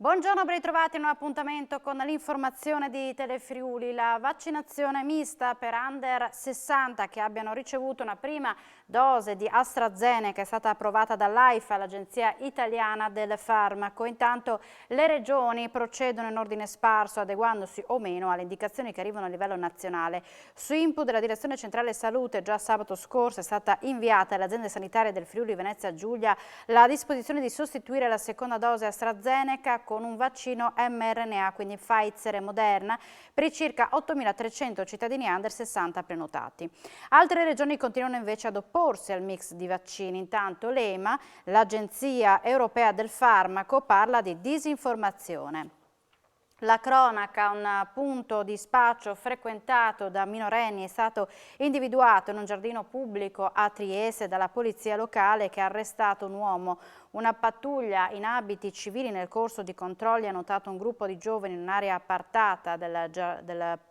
Buongiorno, ben ritrovati in un appuntamento con l'informazione di Telefriuli. La vaccinazione mista per under 60 che abbiano ricevuto una prima dose di AstraZeneca è stata approvata dall'AIFA, l'Agenzia Italiana del Farmaco. Intanto le regioni procedono in ordine sparso, adeguandosi o meno alle indicazioni che arrivano a livello nazionale. Su input della Direzione Centrale Salute, già sabato scorso è stata inviata alle aziende sanitarie del Friuli Venezia Giulia la disposizione di sostituire la seconda dose AstraZeneca con un vaccino mRNA, quindi Pfizer e Moderna, per i circa 8.300 cittadini under 60 prenotati. Altre regioni continuano invece ad opporsi al mix di vaccini. Intanto l'EMA, l'Agenzia Europea del Farmaco, parla di disinformazione. La cronaca, un punto di spaccio frequentato da minorenni, è stato individuato in un giardino pubblico a Trieste dalla polizia locale, che ha arrestato un uomo. Una pattuglia in abiti civili nel corso di controlli ha notato un gruppo di giovani in un'area appartata del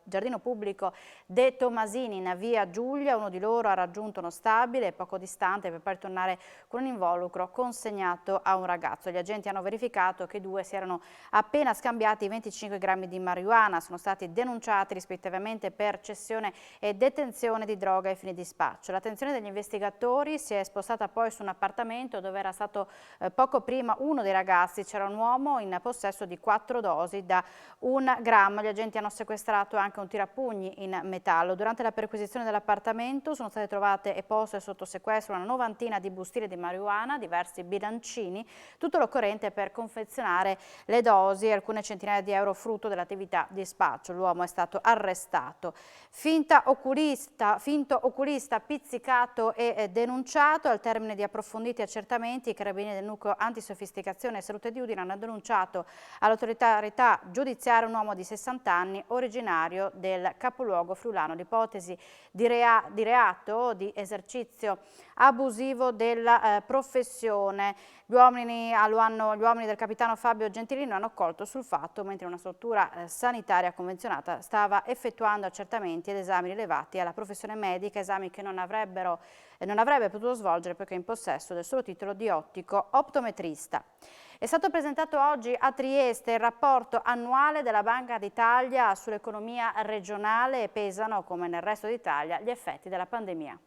giardino pubblico De Tomasini in via Giulia. Uno di loro ha raggiunto uno stabile poco distante per poi tornare con un involucro consegnato a un ragazzo. Gli agenti hanno verificato che i due si erano appena scambiati 25 grammi di marijuana. Sono stati denunciati rispettivamente per cessione e detenzione di droga ai fini di spaccio. L'attenzione degli investigatori si è spostata poi su un appartamento dove era stato poco prima uno dei ragazzi. C'era un uomo in possesso di 4 dosi da 1 grammo. Gli agenti hanno sequestrato anche un tirapugni in metallo. Durante la perquisizione dell'appartamento sono state trovate e poste sotto sequestro una novantina di bustine di marijuana, diversi bilancini, tutto l'occorrente per confezionare le dosi e alcune centinaia di euro frutto dell'attività di spaccio. L'uomo è stato arrestato. Finto oculista pizzicato e denunciato. Al termine di approfonditi accertamenti, i carabinieri del nucleo antisofisticazione e salute di Udine hanno denunciato all'autorità giudiziaria un uomo di 60 anni originario del capoluogo friulano. L'ipotesi di reato di esercizio abusivo della professione. Gli uomini del capitano Fabio Gentilino hanno colto sul fatto mentre una struttura sanitaria convenzionata stava effettuando accertamenti ed esami rilevati alla professione medica, esami che non avrebbe potuto svolgere perché in possesso del solo titolo di ottico optometrista. È stato presentato oggi a Trieste il rapporto annuale della Banca d'Italia sull'economia regionale e pesano, come nel resto d'Italia, gli effetti della pandemia.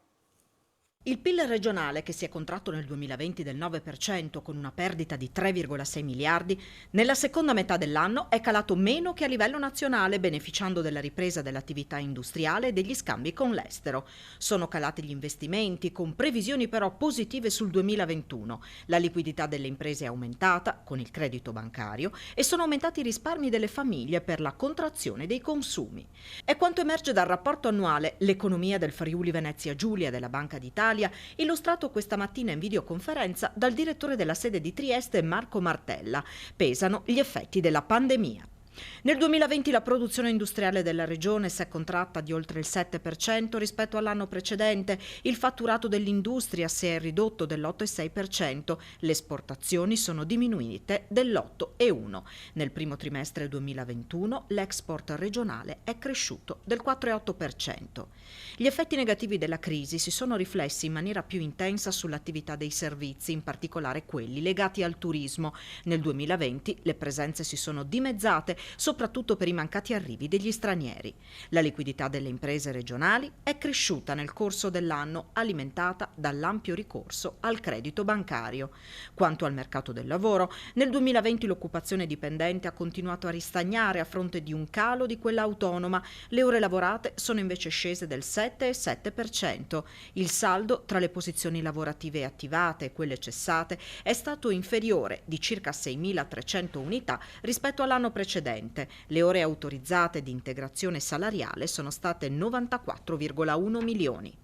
Il PIL regionale, che si è contratto nel 2020 del 9% con una perdita di 3,6 miliardi, nella seconda metà dell'anno è calato meno che a livello nazionale, beneficiando della ripresa dell'attività industriale e degli scambi con l'estero. Sono calati gli investimenti, con previsioni però positive sul 2021. La liquidità delle imprese è aumentata con il credito bancario e sono aumentati i risparmi delle famiglie per la contrazione dei consumi. È quanto emerge dal rapporto annuale L'economia del Friuli Venezia Giulia della Banca d'Italia, illustrato questa mattina in videoconferenza dal direttore della sede di Trieste Marco Martella. Pesano gli effetti della pandemia. Nel 2020 la produzione industriale della regione si è contratta di oltre il 7% rispetto all'anno precedente, il fatturato dell'industria si è ridotto dell'8,6%, le esportazioni sono diminuite dell'8,1%. Nel primo trimestre 2021 l'export regionale è cresciuto del 4,8%. Gli effetti negativi della crisi si sono riflessi in maniera più intensa sull'attività dei servizi, in particolare quelli legati al turismo. Nel 2020 le presenze si sono dimezzate, soprattutto per i mancati arrivi degli stranieri. La liquidità delle imprese regionali è cresciuta nel corso dell'anno, alimentata dall'ampio ricorso al credito bancario. Quanto al mercato del lavoro, nel 2020 l'occupazione dipendente ha continuato a ristagnare a fronte di un calo di quella autonoma. Le ore lavorate sono invece scese del 7,7%. Il saldo tra le posizioni lavorative attivate e quelle cessate è stato inferiore di circa 6.300 unità rispetto all'anno precedente. Le ore autorizzate di integrazione salariale sono state 94,1 milioni.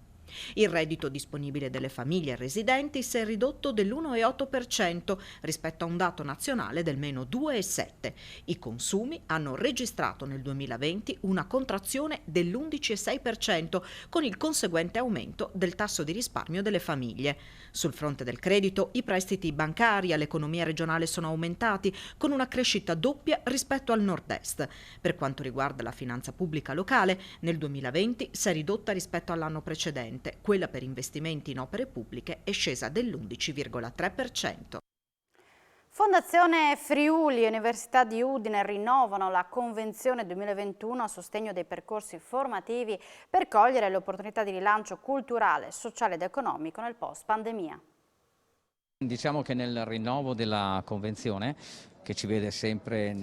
Il reddito disponibile delle famiglie residenti si è ridotto dell'1,8% rispetto a un dato nazionale del meno 2,7%. I consumi hanno registrato nel 2020 una contrazione dell'11,6% con il conseguente aumento del tasso di risparmio delle famiglie. Sul fronte del credito, i prestiti bancari all'economia regionale sono aumentati con una crescita doppia rispetto al nord-est. Per quanto riguarda la finanza pubblica locale, nel 2020 si è ridotta rispetto all'anno precedente. Quella per investimenti in opere pubbliche è scesa dell'11,3%. Fondazione Friuli e Università di Udine rinnovano la Convenzione 2021 a sostegno dei percorsi formativi per cogliere le opportunità di rilancio culturale, sociale ed economico nel post-pandemia. Diciamo che nel rinnovo della Convenzione, che ci vede sempre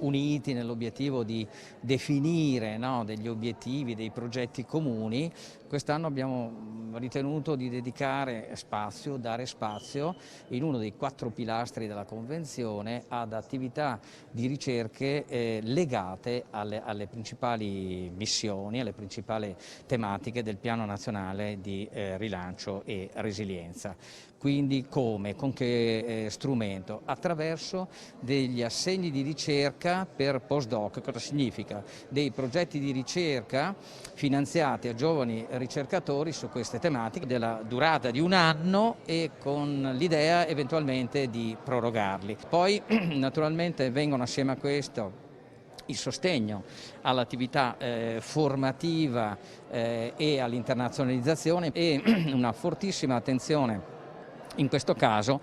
uniti nell'obiettivo di definire, no, degli obiettivi, dei progetti comuni, quest'anno abbiamo ritenuto di dedicare spazio, dare spazio in uno dei 4 pilastri della Convenzione ad attività di ricerche legate alle principali missioni, alle principali tematiche del Piano Nazionale di Rilancio e Resilienza. Quindi come? Con che strumento? Attraverso degli assegni di ricerca per postdoc. Cosa significa? Dei progetti di ricerca finanziati a giovani ricercatori su queste tematiche della durata di 1 anno e con l'idea eventualmente di prorogarli. Poi naturalmente vengono assieme a questo il sostegno all'attività formativa e all'internazionalizzazione e una fortissima attenzione in questo caso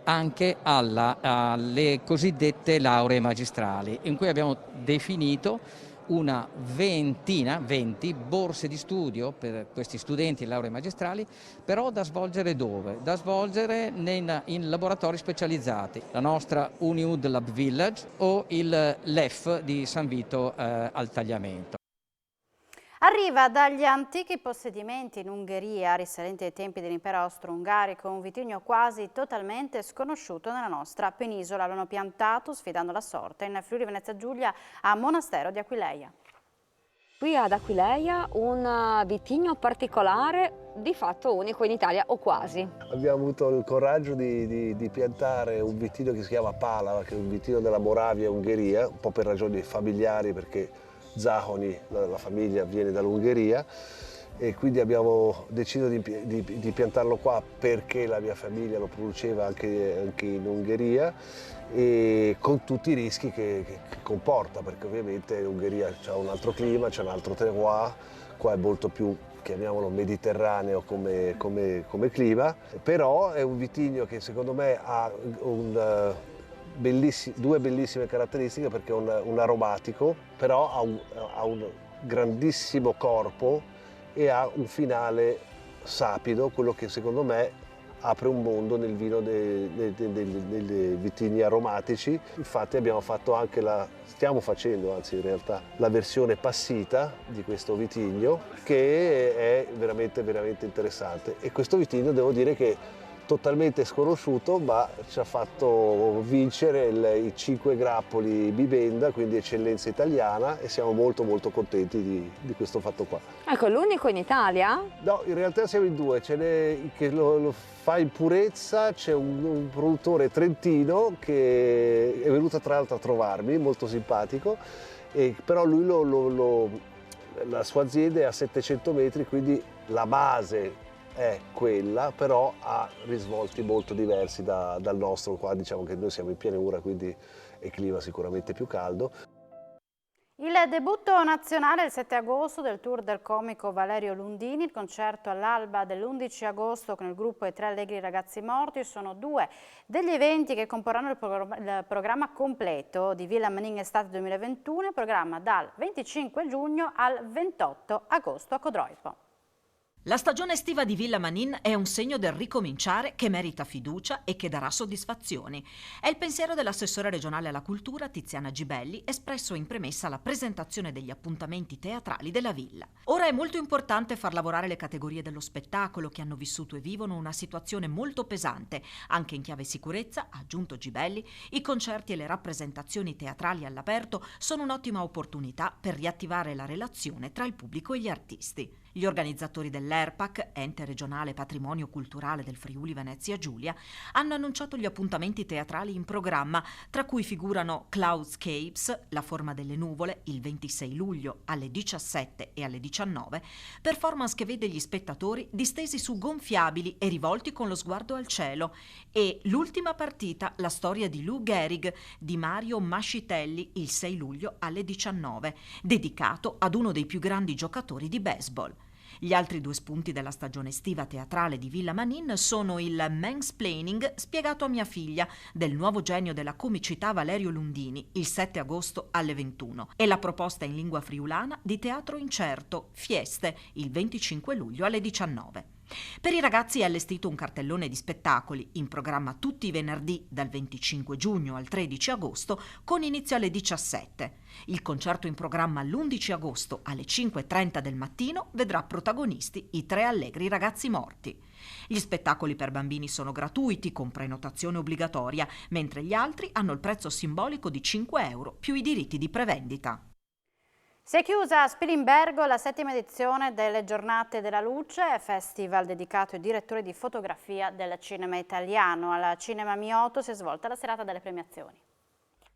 anche alle cosiddette lauree magistrali, in cui abbiamo definito una 20 borse di studio per questi studenti in lauree magistrali, però da svolgere dove? Da svolgere in laboratori specializzati, la nostra Uniud Lab Village o il LEF di San Vito al Tagliamento. Arriva dagli antichi possedimenti in Ungheria, risalenti ai tempi dell'impero austro-ungarico, un vitigno quasi totalmente sconosciuto nella nostra penisola. L'hanno piantato, sfidando la sorte, in Friuli Venezia Giulia a Monastero di Aquileia. Qui ad Aquileia un vitigno particolare, di fatto unico in Italia, o quasi. Abbiamo avuto il coraggio di piantare un vitigno che si chiama Palava, che è un vitigno della Moravia, Ungheria, un po' per ragioni familiari, perché Záhony, la famiglia, viene dall'Ungheria e quindi abbiamo deciso di piantarlo qua perché la mia famiglia lo produceva anche in Ungheria e con tutti i rischi che comporta, perché ovviamente l'Ungheria ha un altro clima, c'è un altro terroir, qua è molto più, chiamiamolo, mediterraneo come clima, però è un vitigno che secondo me ha due bellissime caratteristiche, perché è un aromatico, però ha un grandissimo corpo e ha un finale sapido, quello che secondo me apre un mondo nel vino dei vitigni aromatici. Infatti stiamo facendo anzi in realtà la versione passita di questo vitigno, che è veramente veramente interessante, e questo vitigno devo dire che totalmente sconosciuto, ma ci ha fatto vincere i 5 grappoli Bibenda, quindi eccellenza italiana, e siamo molto molto contenti di questo fatto qua. Ecco, l'unico in Italia? No, in realtà siamo in 2, ce n'è che lo fa in purezza, c'è un produttore trentino che è venuto tra l'altro a trovarmi, molto simpatico, però lui la sua azienda è a 700 metri, quindi la base è quella, però ha risvolti molto diversi dal nostro. Qua diciamo che noi siamo in pianura, quindi è clima sicuramente più caldo. Il debutto nazionale il 7 agosto del tour del comico Valerio Lundini, il concerto all'alba dell'11 agosto con il gruppo I Tre Allegri Ragazzi Morti sono 2 degli eventi che comporranno il programma completo di Villa Manin Estate 2021, programma dal 25 giugno al 28 agosto a Codroipo. La stagione estiva di Villa Manin è un segno del ricominciare che merita fiducia e che darà soddisfazioni. È il pensiero dell'assessore regionale alla cultura Tiziana Gibelli, espresso in premessa alla presentazione degli appuntamenti teatrali della villa. Ora è molto importante far lavorare le categorie dello spettacolo che hanno vissuto e vivono una situazione molto pesante. Anche in chiave sicurezza, ha aggiunto Gibelli, i concerti e le rappresentazioni teatrali all'aperto sono un'ottima opportunità per riattivare la relazione tra il pubblico e gli artisti. Gli organizzatori dell'ERPAC, ente regionale patrimonio culturale del Friuli Venezia Giulia, hanno annunciato gli appuntamenti teatrali in programma, tra cui figurano Cloudscapes, La forma delle nuvole, il 26 luglio alle 17 e alle 19, performance che vede gli spettatori distesi su gonfiabili e rivolti con lo sguardo al cielo, e L'ultima partita, la storia di Lou Gehrig di Mario Mascitelli, il 6 luglio alle 19, dedicato ad uno dei più grandi giocatori di baseball. Gli altri 2 spunti della stagione estiva teatrale di Villa Manin sono il Mansplaining spiegato a mia figlia del nuovo genio della comicità Valerio Lundini il 7 agosto alle 21 e la proposta in lingua friulana di teatro incerto Fieste il 25 luglio alle 19. Per i ragazzi è allestito un cartellone di spettacoli in programma tutti i venerdì dal 25 giugno al 13 agosto con inizio alle 17. Il concerto in programma l'11 agosto alle 5:30 del mattino vedrà protagonisti i 3 allegri ragazzi morti. Gli spettacoli per bambini sono gratuiti con prenotazione obbligatoria, mentre gli altri hanno il prezzo simbolico di 5 euro più i diritti di prevendita. Si è chiusa a Spilimbergo la 7ª edizione delle Giornate della Luce, festival dedicato ai direttori di fotografia del cinema italiano. Al Cinema Mioto si è svolta la serata delle premiazioni.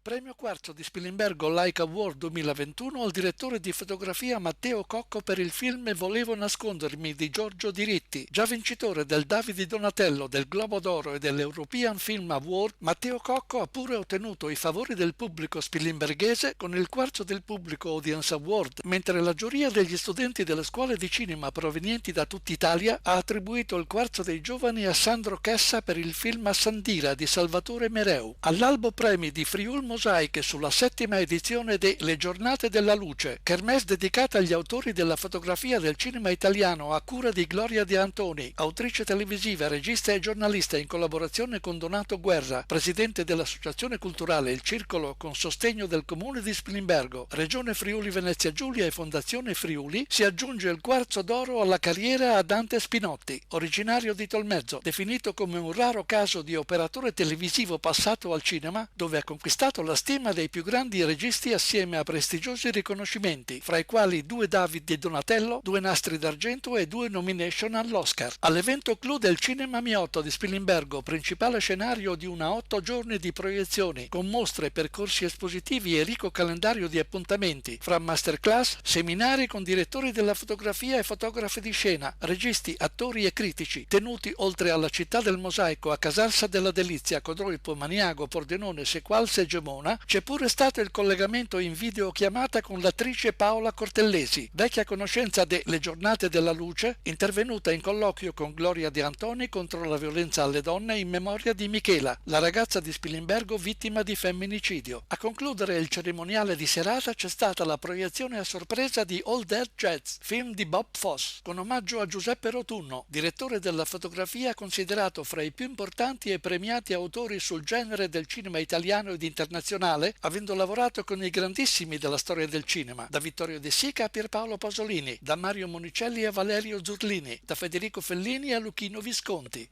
Premio quarto di Spilimbergo Like Award 2021 al direttore di fotografia Matteo Cocco per il film Volevo nascondermi di Giorgio Diritti. Già vincitore del Davide Donatello, del Globo d'Oro e dell'European Film Award, Matteo Cocco ha pure ottenuto i favori del pubblico spilimberghese con il quarto del Pubblico Audience Award, mentre la giuria degli studenti delle scuole di cinema provenienti da tutta Italia ha attribuito il quarto dei giovani a Sandro Chessa per il film Sandira di Salvatore Mereu. All'Albo Premi di Friul Mosaiche sulla 7ª edizione de Le Giornate della Luce, kermesse dedicata agli autori della fotografia del cinema italiano a cura di Gloria De Antoni, autrice televisiva, regista e giornalista in collaborazione con Donato Guerra, presidente dell'Associazione Culturale Il Circolo con sostegno del Comune di Spilimbergo, Regione Friuli Venezia Giulia e Fondazione Friuli, si aggiunge il quarzo d'oro alla carriera a Dante Spinotti, originario di Tolmezzo, definito come un raro caso di operatore televisivo passato al cinema, dove ha conquistato la stima dei più grandi registi assieme a prestigiosi riconoscimenti, fra i quali 2 David di Donatello, 2 Nastri d'Argento e 2 nomination all'Oscar. All'evento clou del Cinema Mioto di Spilimbergo, principale scenario di una 8 giorni di proiezioni, con mostre, percorsi espositivi e ricco calendario di appuntamenti, fra masterclass, seminari con direttori della fotografia e fotografi di scena, registi, attori e critici, tenuti oltre alla città del mosaico a Casalsa della Delizia, Codroipo, Maniago, Pordenone, Sequalse e Gemona, c'è pure stato il collegamento in videochiamata con l'attrice Paola Cortellesi, vecchia conoscenza delle Giornate della Luce, intervenuta in colloquio con Gloria De Antoni contro la violenza alle donne in memoria di Michela, la ragazza di Spilimbergo vittima di femminicidio. A concludere il cerimoniale di serata c'è stata la proiezione a sorpresa di All Dead Jazz, film di Bob Fosse, con omaggio a Giuseppe Rotunno, direttore della fotografia considerato fra i più importanti e premiati autori sul genere del cinema italiano ed internazionale, avendo lavorato con i grandissimi della storia del cinema, da Vittorio De Sica a Pierpaolo Pasolini, da Mario Monicelli a Valerio Zurlini, da Federico Fellini a Luchino Visconti.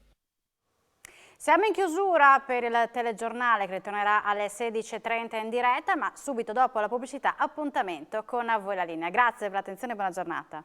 Siamo in chiusura per il telegiornale che ritornerà alle 16:30 in diretta, ma subito dopo la pubblicità appuntamento con A Voi la Linea. Grazie per l'attenzione e buona giornata.